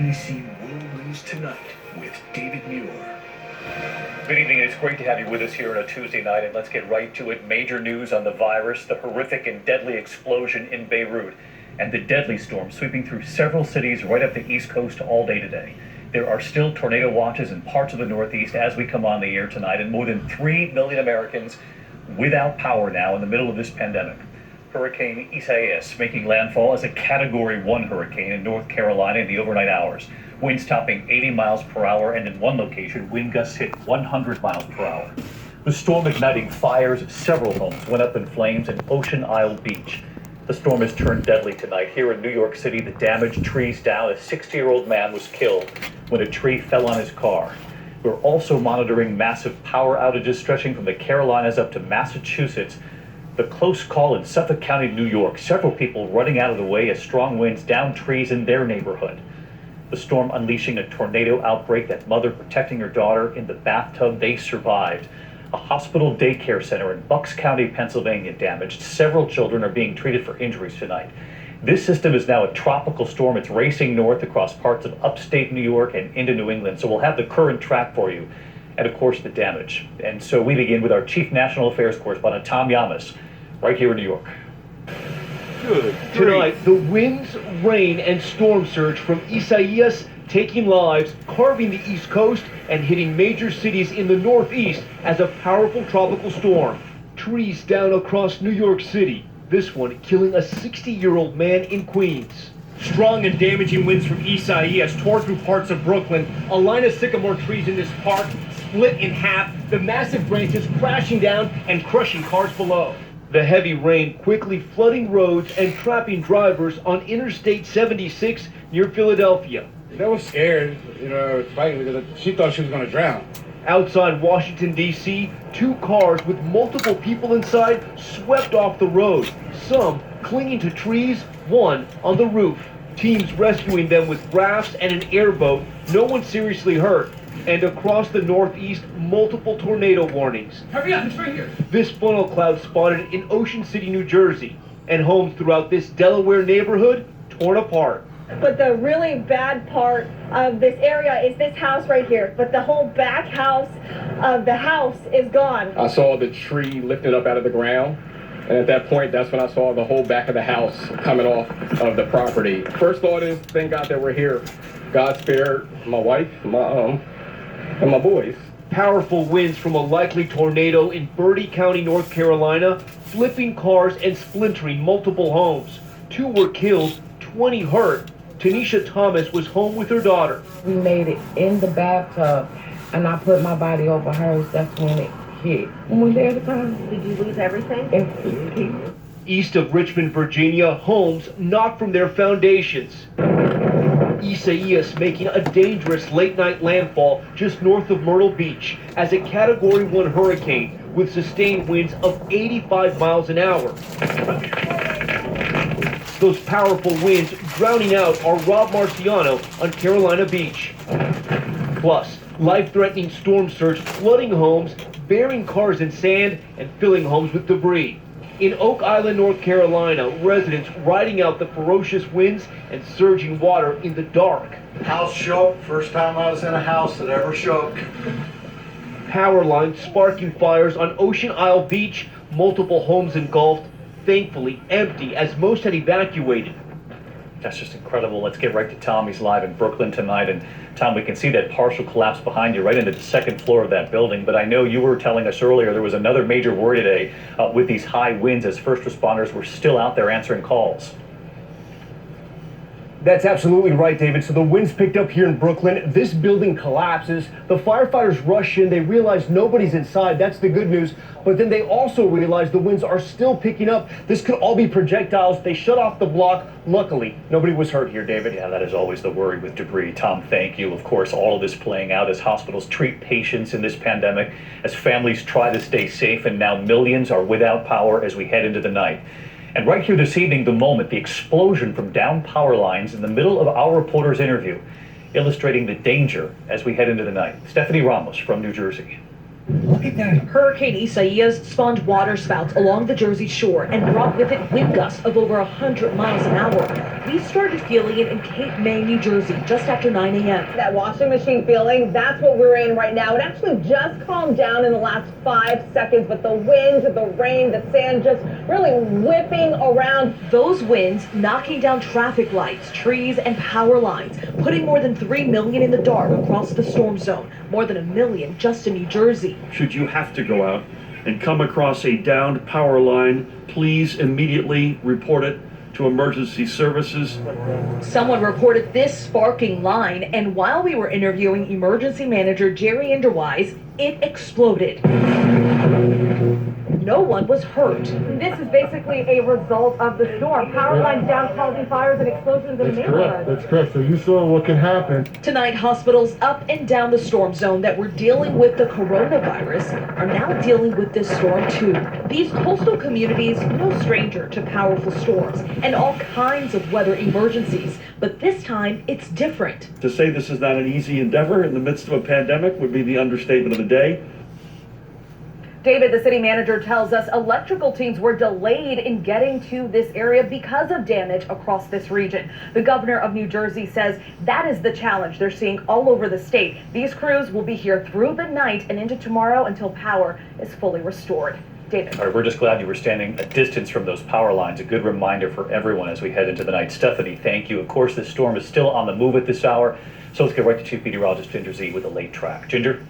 ABC World News Tonight with David Muir. Good evening. It's great to have you with us here on a Tuesday night, and let's get right to it. Major news on the virus, the horrific and deadly explosion in Beirut, and the deadly storm sweeping through several cities right up the East Coast all day today. There are still tornado watches in parts of the Northeast as we come on the air tonight, and more than 3 million Americans without power now in the middle of this pandemic. Hurricane Isaias making landfall as a Category 1 hurricane in North Carolina in the overnight hours. Winds topping 80 miles per hour, and in one location, wind gusts hit 100 miles per hour. The storm igniting fires. Several homes went up in flames in Ocean Isle Beach. The storm has turned deadly tonight. Here in New York City, the damaged trees down. A 60-year-old man was killed when a tree fell on his car. We're also monitoring massive power outages stretching from the Carolinas up to Massachusetts. The close call in Suffolk County, New York. Several people running out of the way as strong winds down trees in their neighborhood. The storm unleashing a tornado outbreak. That mother protecting her daughter in the bathtub. They survived. A hospital daycare center in Bucks County, Pennsylvania damaged. Several children are being treated for injuries tonight. This system is now a tropical storm. It's racing north across parts of upstate New York and into New England. So we'll have the current track for you. And of course the damage. And so we begin with our Chief National Affairs Correspondent, Tom Yamas, right here in New York. Good. Tonight, the winds, rain, and storm surge from Isaias taking lives, carving the East Coast, and hitting major cities in the Northeast as a powerful tropical storm. Trees down across New York City, this one killing a 60-year-old man in Queens. Strong and damaging winds from Isaias tore through parts of Brooklyn. A line of sycamore trees in this park split in half, the massive branches crashing down and crushing cars below. The heavy rain quickly flooding roads and trapping drivers on Interstate 76 near Philadelphia. They were scared, fighting because she thought she was going to drown. Outside Washington, D.C., 2 cars with multiple people inside swept off the road, some clinging to trees, one on the roof. Teams rescuing them with rafts and an airboat. No one seriously hurt. And across the Northeast, multiple tornado warnings. Hurry up, it's right here. This funnel cloud spotted in Ocean City, New Jersey, and homes throughout this Delaware neighborhood torn apart. But the really bad part of this area is this house right here. But the whole back house of the house is gone. I saw the tree lifted up out of the ground. And at that point, that's when I saw the whole back of the house coming off of the property. First thought is, thank God that we're here. God spared my wife, and my boys. Powerful winds from a likely tornado in Bertie County, North Carolina, flipping cars and splintering multiple homes. 2 were killed, 20 hurt. Tanisha Thomas was home with her daughter. We made it in the bathtub, and I put my body over hers. That's when it hit. When we there the time. Did you lose everything? Everything. East of Richmond, Virginia, homes knocked from their foundations. Isaias making a dangerous late-night landfall just north of Myrtle Beach as a Category 1 hurricane with sustained winds of 85 miles an hour. Those powerful winds drowning out our Rob Marciano on Carolina Beach. Plus, life-threatening storm surge flooding homes, burying cars in sand, and filling homes with debris. In Oak Island, North Carolina, residents riding out the ferocious winds and surging water in the dark. House shook. First time I was in a house that ever shook. Power lines sparking fires on Ocean Isle Beach, multiple homes engulfed, thankfully empty as most had evacuated. That's just incredible. Let's get right to Tom. He's live in Brooklyn tonight. And Tom, we can see that partial collapse behind you right into the second floor of that building. But I know you were telling us earlier there was another major worry today with these high winds as first responders were still out there answering calls. That's absolutely right, David. So the winds picked up here in Brooklyn. This building collapses. The firefighters rush in. They realize nobody's inside. That's the good news. But then they also realize the winds are still picking up. This could all be projectiles. They shut off the block. Luckily, nobody was hurt here, David. Yeah, that is always the worry with debris. Tom, thank you. Of course, all of this playing out as hospitals treat patients in this pandemic, as families try to stay safe, and now millions are without power as we head into the night. And right here this evening, the moment, the explosion from down power lines in the middle of our reporter's interview, illustrating the danger as we head into the night. Stephanie Ramos from New Jersey. Look at that. Hurricane Isaias spawned water spouts along the Jersey Shore and brought with it wind gusts of over 100 miles an hour. We started feeling it in Cape May, New Jersey, just after 9 a.m. That washing machine feeling, that's what we're in right now. It actually just calmed down in the last 5 seconds, but the wind, the rain, the sand just really whipping around. Those winds knocking down traffic lights, trees, and power lines, putting more than 3 million in the dark across the storm zone, more than 1 million just in New Jersey. Should you have to go out and come across a downed power line, please immediately report it to emergency services. Someone reported this sparking line, and while we were interviewing emergency manager Jerry Enderwise, it exploded. No one was hurt. This is basically a result of the storm. Power lines down, causing fires and explosions in the neighborhood. That's correct. So you saw what can happen. Tonight, hospitals up and down the storm zone that were dealing with the coronavirus are now dealing with this storm too. These coastal communities, no stranger to powerful storms and all kinds of weather emergencies. But this time, it's different. To say this is not an easy endeavor in the midst of a pandemic would be the understatement of the day. David, the city manager, tells us electrical teams were delayed in getting to this area because of damage across this region. The governor of New Jersey says that is the challenge they're seeing all over the state. These crews will be here through the night and into tomorrow until power is fully restored. David. All right, we're just glad you were standing a distance from those power lines. A good reminder for everyone as we head into the night. Stephanie, thank you. Of course, this storm is still on the move at this hour, so let's get right to Chief Meteorologist Ginger Z with a late track. Ginger?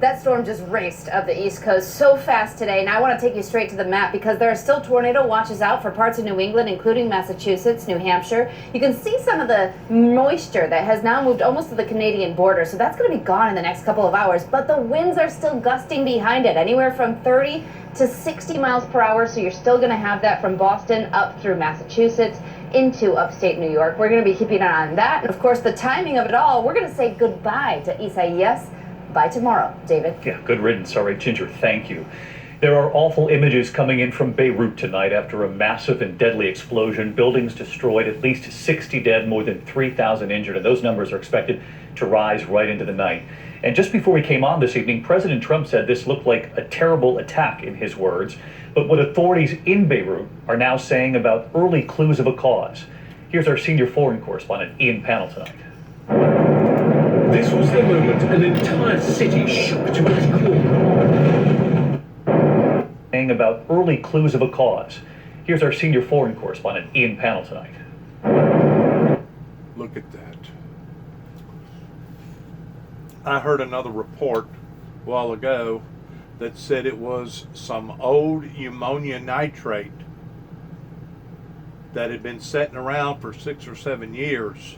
That storm just raced up the East Coast so fast today, and I want to take you straight to the map because there are still tornado watches out for parts of New England, including Massachusetts, New Hampshire. You can see some of the moisture that has now moved almost to the Canadian border, so that's going to be gone in the next couple of hours, but the winds are still gusting behind it, anywhere from 30 to 60 miles per hour, so you're still going to have that from Boston up through Massachusetts into upstate New York. We're going to be keeping an eye on that, and of course the timing of it all, we're going to say goodbye to Isaias by tomorrow. David? Yeah, good riddance. All right, Ginger, thank you. There are awful images coming in from Beirut tonight after a massive and deadly explosion. Buildings destroyed, at least 60 dead, more than 3,000 injured, and those numbers are expected to rise right into the night. And just before we came on this evening, President Trump said this looked like a terrible attack, in his words. But what authorities in Beirut are now saying about early clues of a cause. Here's our senior foreign correspondent, Ian Pannell, tonight. This was the moment an entire city shook to its core. Saying about early clues of a cause. Here's our senior foreign correspondent, Ian Pannell, tonight. Look at that. I heard another report a while ago that said it was some old ammonia nitrate that had been sitting around for 6 or 7 years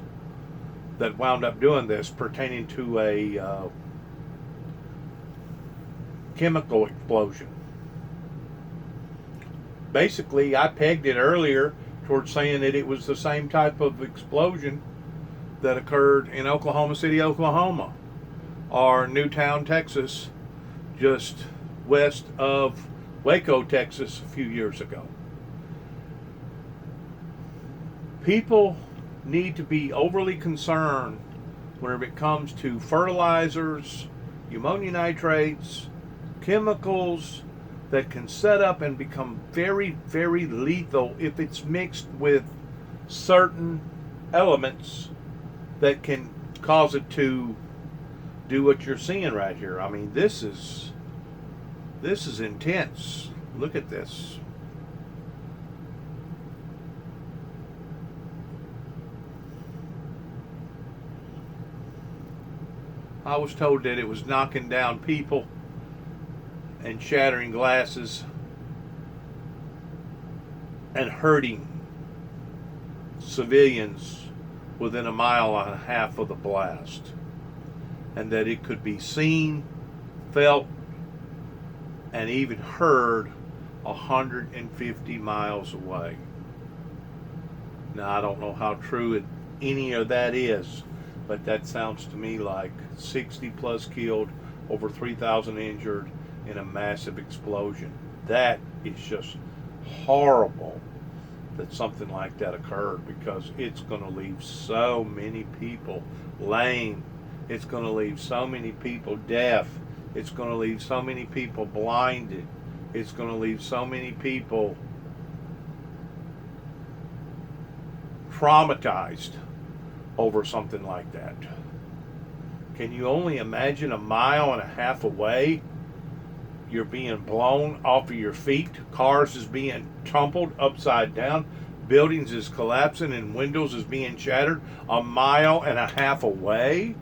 that wound up doing this, pertaining to a chemical explosion. Basically, I pegged it earlier towards saying that it was the same type of explosion that occurred in Oklahoma City, Oklahoma, or Newtown, Texas, just west of Waco, Texas, a few years ago. People need to be overly concerned whenever it comes to fertilizers, ammonia nitrates, chemicals that can set up and become very, very lethal if it's mixed with certain elements that can cause it to do what you're seeing right here. I mean, this is intense. Look at this. I was told that it was knocking down people and shattering glasses and hurting civilians within a mile and a half of the blast, and that it could be seen, felt, and even heard 150 miles away. Now, I don't know how true any of that is, but that sounds to me like 60 plus killed, over 3,000 injured in a massive explosion. That is just horrible that something like that occurred, because it's going to leave so many people lame. It's going to leave so many people deaf. It's going to leave so many people blinded. It's going to leave so many people traumatized over something like that. Can you only imagine a mile and a half away? You're being blown off of your feet. Cars is being tumbled upside down. Buildings is collapsing and windows is being shattered a mile and a half away.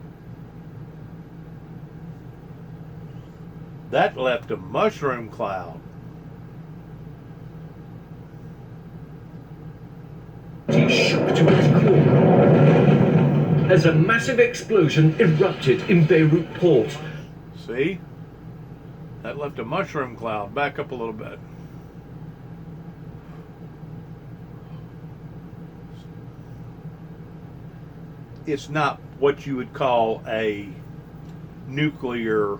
That left a mushroom cloud. Shook to its core as a massive explosion erupted in Beirut port. See? That left a mushroom cloud. Back up a little bit. It's not what you would call a nuclear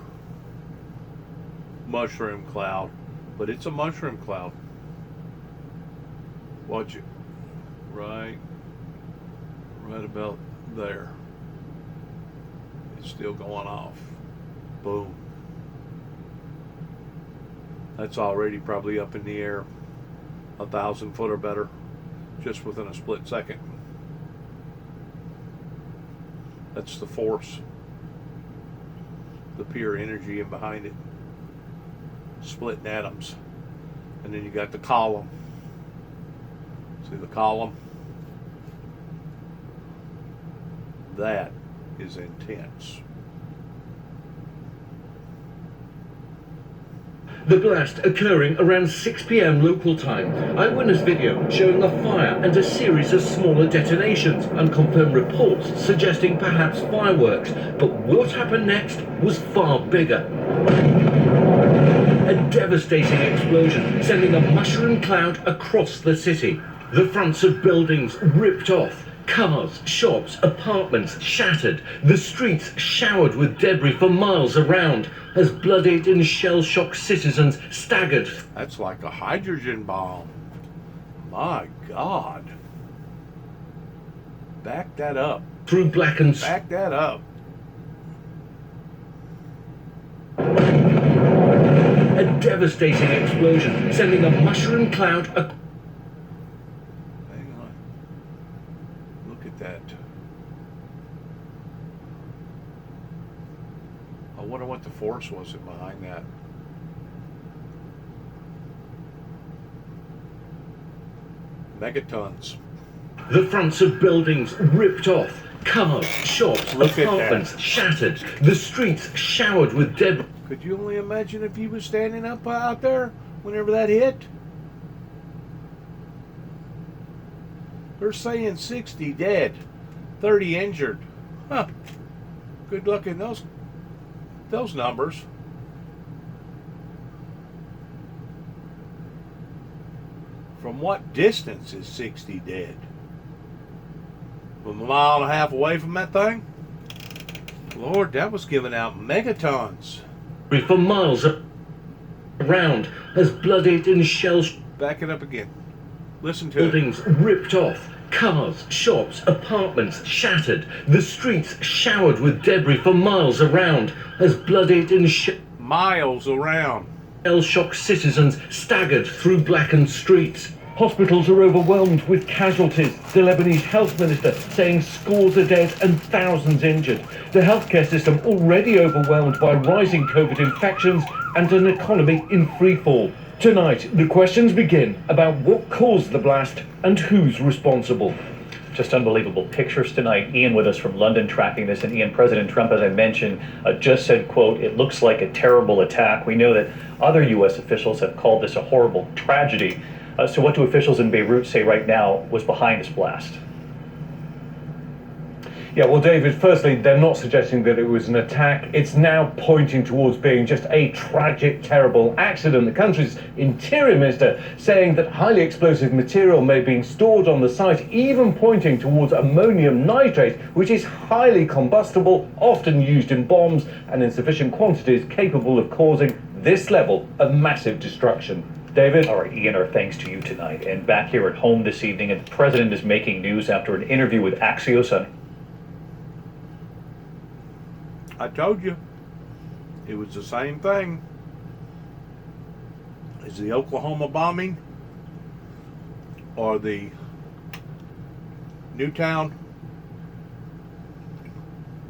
mushroom cloud, but it's a mushroom cloud. Watch it. Right about there. It's still going off. Boom. That's already probably up in the air 1,000 foot or better, just within a split second. That's the force, the pure energy in behind it, splitting atoms. And then you got the column. See the column? That is intense. The blast occurring around 6 p.m. local time. Eyewitness video showing a fire and a series of smaller detonations. Unconfirmed reports suggesting perhaps fireworks. But what happened next was far bigger. A devastating explosion, sending a mushroom cloud across the city. The fronts of buildings ripped off. Cars, shops, apartments shattered. The streets showered with debris for miles around as bloodied and shell-shocked citizens staggered. That's like a hydrogen bomb. My God. Back that up. Through blackened... Back that up. A devastating explosion, sending a mushroom cloud... Hang on. Look at that. I wonder what the force was behind that. Megatons. The fronts of buildings ripped off. Cars, shops, apartments shattered. The streets showered with debris. Could you only imagine if you was standing up out there whenever that hit? They're saying 60 dead, 30 injured. Huh. Good luck in those numbers. From what distance is 60 dead? From a mile and a half away from that thing? Lord, that was giving out megatons. For miles around as bloodied and shells. Back it up again. Listen to buildings ripped off. Cars, shops, apartments shattered. The streets showered with debris for miles around as bloodied and miles around. Shell-shocked citizens staggered through blackened streets. Hospitals are overwhelmed with casualties. The Lebanese health minister saying scores are dead and thousands injured. The healthcare system already overwhelmed by rising COVID infections and an economy in freefall. Tonight, the questions begin about what caused the blast and who's responsible. Just unbelievable pictures tonight. Ian with us from London tracking this. And Ian, President Trump, as I mentioned, just said, quote, "It looks like a terrible attack." We know that other U.S. officials have called this a horrible tragedy. So what do officials in Beirut say right now was behind this blast? Yeah, well, David, firstly, they're not suggesting that it was an attack. It's now pointing towards being just a tragic, terrible accident. The country's interior minister saying that highly explosive material may be being stored on the site, even pointing towards ammonium nitrate, which is highly combustible, often used in bombs, and in sufficient quantities capable of causing this level of massive destruction. David? All right, Ian, our thanks to you tonight. And back here at home this evening, and the president is making news after an interview with Axios on... I told you. It was the same thing as the Oklahoma bombing or the Newtown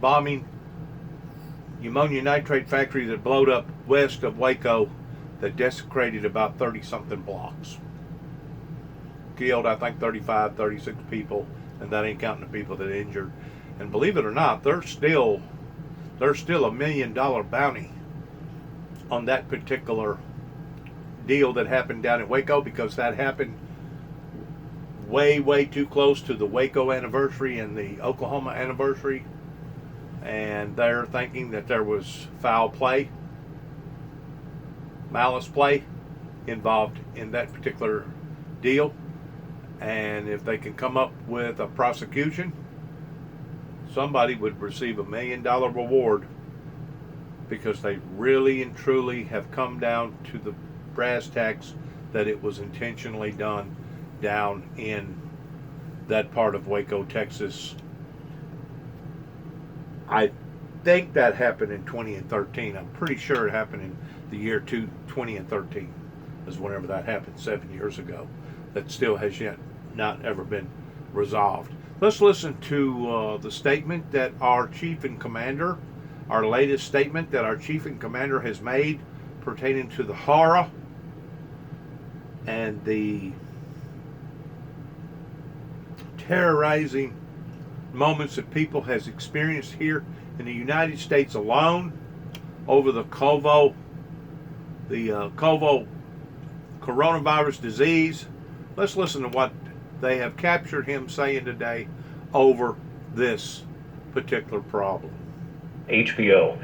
bombing, ammonia nitrate factory that blowed up west of Waco that desecrated about 30-something blocks. Killed, I think, 35, 36 people, and that ain't counting the people that injured. And believe it or not, there's still $1 million bounty on that particular deal that happened down in Waco, because that happened way too close to the Waco anniversary and the Oklahoma anniversary, and they're thinking that there was foul play, malice play involved in that particular deal. And if they can come up with a prosecution, somebody would receive $1 million reward, because they really and truly have come down to the brass tacks that it was intentionally done down in that part of Waco, Texas. I think that happened in 2013. I'm pretty sure it happened in the year 2013 is whenever that happened, 7 years ago. That still has yet not ever been resolved. Let's listen to the statement that our chief and commander, our latest statement that our chief and commander has made pertaining to the horror and the terrorizing moments that people has experienced here in the United States alone over the COVID coronavirus disease. Let's listen to what they have captured him saying today over this particular problem. HBO.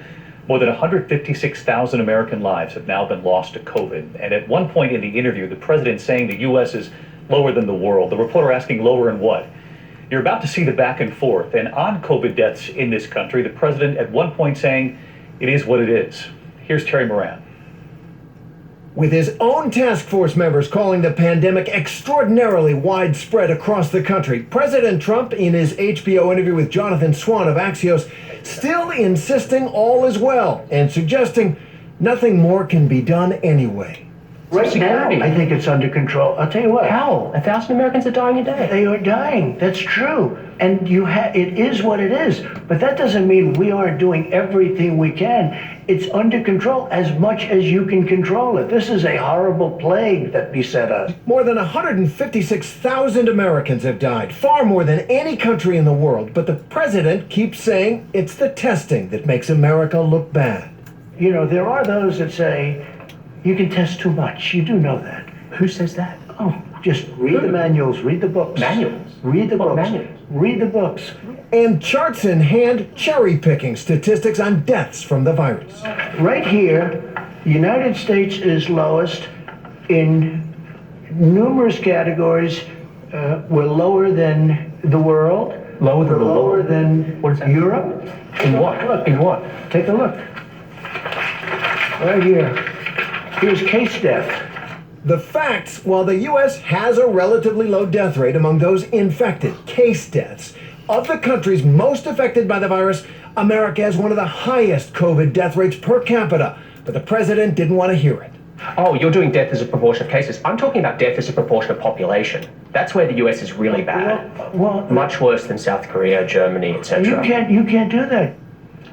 More than 156,000 American lives have now been lost to COVID. And at one point in the interview, the president saying the U.S. is lower than the world. The reporter asking lower in what? You're about to see the back and forth. And on COVID deaths in this country, the president at one point saying it is what it is. Here's Terry Moran. With his own task force members calling the pandemic extraordinarily widespread across the country, President Trump, in his HBO interview with Jonathan Swan of Axios, still insisting all is well and suggesting nothing more can be done anyway. Right now, I think it's under control. I'll tell you what. How? 1,000 Americans are dying a day. They are dying. That's true. And it is what it is. But that doesn't mean we aren't doing everything we can. It's under control as much as you can control it. This is a horrible plague that beset us. More than 156,000 Americans have died, far more than any country in the world. But the president keeps saying it's the testing that makes America look bad. You know, there are those that say, you can test too much. You do know that. Who says that? Oh, just read the manuals, read the books. Manuals? Read the What books. manuals? Read the books. And charts in hand, cherry-picking statistics on deaths from the virus. Right here, the United States is lowest in numerous categories. We're lower than the world. Lower than the lower world? than What is that? Europe. In what? Look, In what? take a look. Right here. Here's case death. The facts, while the U.S. has a relatively low death rate among those infected, case deaths, of the countries most affected by the virus, America has one of the highest COVID death rates per capita. But the president didn't want to hear it. Oh, you're doing death as a proportion of cases. I'm talking about death as a proportion of population. That's where the US is really bad. Well, much worse than South Korea, Germany, etc. You can't do that.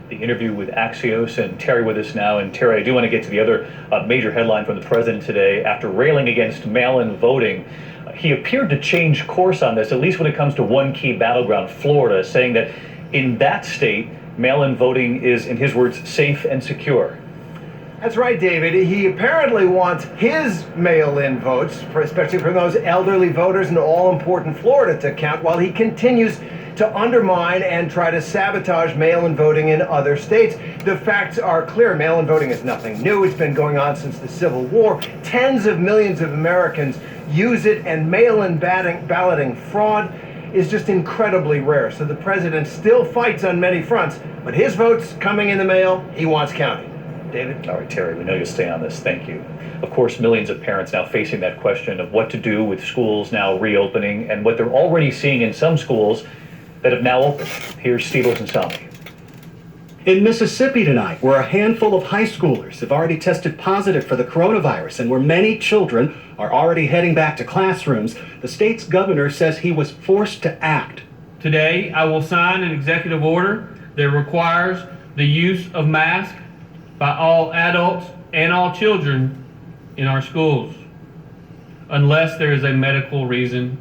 The interview with Axios and Terry with us now. And Terry, I do want to get to the other major headline from the president today. After railing against mail-in voting, he appeared to change course on this, at least when it comes to one key battleground, Florida, saying that in that state, mail-in voting is, in his words, safe and secure. That's right, David. He apparently wants his mail-in votes, especially from those elderly voters in all-important Florida, to count, while he continues to undermine and try to sabotage mail-in voting in other states. The facts are clear. Mail-in voting is nothing new. It's been going on since the Civil War. Tens of millions of Americans use it, and mail-in balloting fraud is just incredibly rare. So the president still fights on many fronts, but his votes coming in the mail, he wants counted. David? All right, Terry, we know you'll stay on this. Thank you. Of course, millions of parents now facing that question of what to do with schools now reopening and what they're already seeing in some schools that have now opened. Here's Steve Osunsami. In Mississippi tonight, where a handful of high schoolers have already tested positive for the coronavirus and where many children are already heading back to classrooms, the state's governor says he was forced to act. Today, I will sign an executive order that requires the use of masks by all adults and all children in our schools, unless there is a medical reason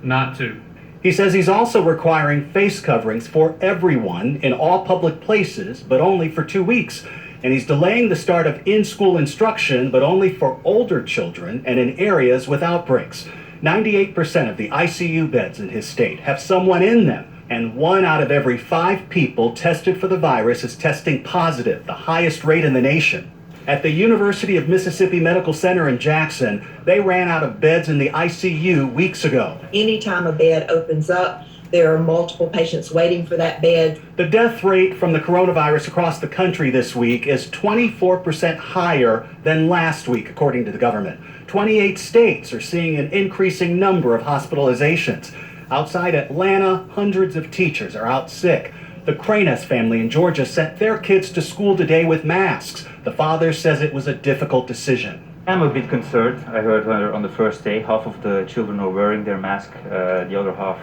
not to. He says he's also requiring face coverings for everyone in all public places, but only for 2 weeks. And he's delaying the start of in-school instruction, but only for older children and in areas with outbreaks. 98% of the ICU beds in his state have someone in them, and 1 out of every 5 people tested for the virus is testing positive, the highest rate in the nation. At the University of Mississippi Medical Center in Jackson, they ran out of beds in the ICU weeks ago. Anytime a bed opens up, there are multiple patients waiting for that bed. The death rate from the coronavirus across the country this week is 24% higher than last week, according to the government. 28 states are seeing an increasing number of hospitalizations. Outside Atlanta, hundreds of teachers are out sick. The Cranes family in Georgia sent their kids to school today with masks. The father says it was a difficult decision. I'm a bit concerned. I heard on the first day, half of the children are wearing their mask, the other half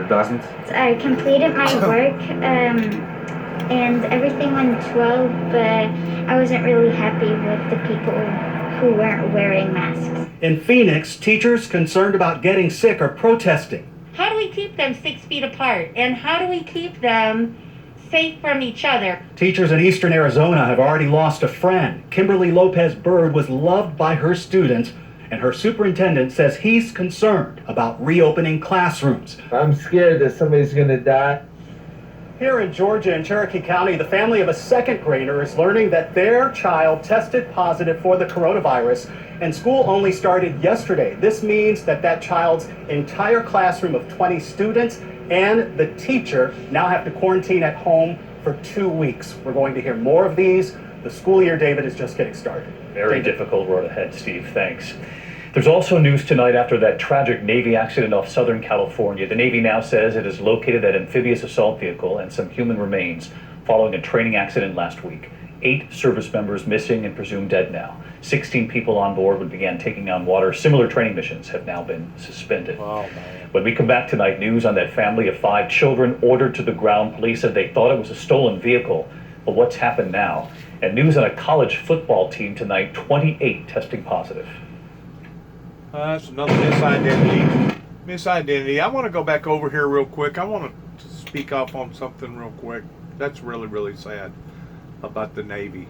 doesn't. I completed my work and everything went well, but I wasn't really happy with the people who weren't wearing masks. In Phoenix, teachers concerned about getting sick are protesting. How do we keep them 6 feet apart? And how do we keep them safe from each other? Teachers in eastern Arizona have already lost a friend. Kimberly Lopez Bird was loved by her students, and her superintendent says he's concerned about reopening classrooms. I'm scared that somebody's going to die. Here in Georgia and Cherokee County, the family of a second grader is learning that their child tested positive for the coronavirus, and school only started yesterday. This means that that child's entire classroom of 20 students and the teacher now have to quarantine at home for 2 weeks. We're going to hear more of these. The school year, David, is just getting started. Very difficult road ahead, Steve. Thanks. There's also news tonight after that tragic Navy accident off Southern California. The Navy now says it has located that amphibious assault vehicle and some human remains following a training accident last week. 8 service members missing and presumed dead now. 16 people on board when began taking on water. Similar training missions have now been suspended. Oh, man. When we come back tonight, news on that family of 5 children ordered to the ground. Police said they thought it was a stolen vehicle. But what's happened now? And news on a college football team tonight, 28 testing positive. That's another misidentity. Misidentity. I want to go back over here real quick. I want to speak off on something real quick. That's really, really sad about the Navy.